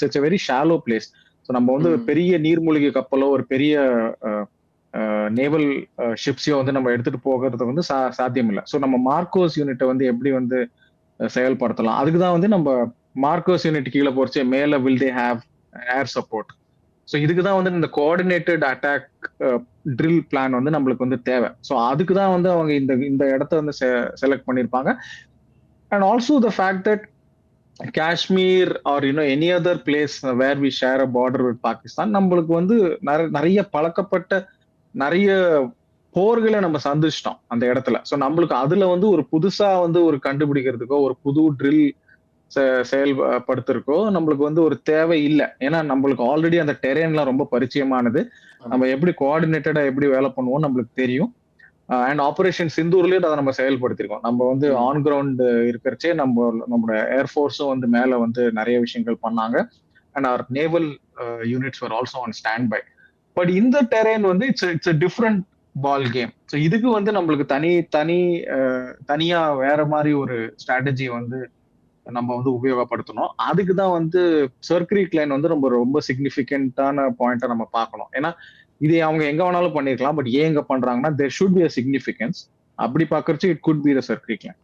It's very shallow place. So நம்ம வந்து ஒரு பெரிய நீர்மூழ்கி கப்பலோ ஒரு பெரிய நேவல் ஷிப்ஸையோ வந்து நம்ம எடுத்துட்டு போகிறது வந்து சாத்தியம் இல்லை. ஸோ நம்ம மார்க்கோஸ் யூனிட்டை வந்து எப்படி வந்து செயல்படுத்தலாம், அதுக்கு தான் வந்து நம்ம மார்க்கோஸ் யூனிட் கீழே போறச்சு மேல will they have air support. So இதுக்கு தான் வந்து இந்த கோஆர்டினேட்டட் அட்டாக் ட்ரில் பிளான் வந்து நம்மளுக்கு வந்து தேவை. ஸோ அதுக்கு தான் வந்து அவங்க இந்த இந்த இடத்த வந்து செலக்ட் பண்ணியிருப்பாங்க. And also the fact that Kashmir or any other place where we share a border with Pakistan, நம்மளுக்கு வந்து நிறைய பழக்கப்பட்ட நிறைய போர்களை நம்ம சந்திச்சிட்டோம் அந்த இடத்துல. ஸோ நம்மளுக்கு அதுல வந்து ஒரு புதுசா வந்து ஒரு கண்டுபிடிக்கிறதுக்கோ ஒரு புது ட்ரில் செயல்படுத்துறக்கோ நம்மளுக்கு வந்து ஒரு தேவை இல்லை. ஏன்னா நம்மளுக்கு ஆல்ரெடி அந்த டெரெயின்லாம் ரொம்ப பரிச்சயமானது. நம்ம எப்படி கோஆர்டினேட்டடா எப்படி வேலை பண்ணுவோம் நம்மளுக்கு தெரியும். அண்ட் ஆபரேஷன் சிந்தூர்லயும் அதை நம்ம செயல்படுத்திருக்கோம். நம்ம வந்து ஆன் கிரவுண்ட் இருக்கிறச்சே நம்மளோட ஏர்ஃபோர்ஸும் வந்து மேல வந்து நிறைய விஷயங்கள் பண்ணாங்க. And our naval units were also on standby. But இந்த டெரெயின் வந்து it's different ball game. So இதுக்கு வந்து நம்மளுக்கு தனியா வேற மாதிரி ஒரு ஸ்ட்ராட்டஜி வந்து நம்ம வந்து உபயோகப்படுத்தணும். அதுக்கு தான் வந்து சர்க்ரீக் லைன் வந்து ரொம்ப ரொம்ப சிக்னிஃபிகண்டான பாயிண்ட்டை நம்ம பார்க்கணும். ஏன்னா இது அவங்க எங்க வேணாலும் பண்ணிருக்கலாம். பட் ஏன் இங்க பண்றாங்கன்னா there should be a significance. அப்படி பார்க்கறச்சு இட் குட் பி த சர்க்ரீக் லைன்.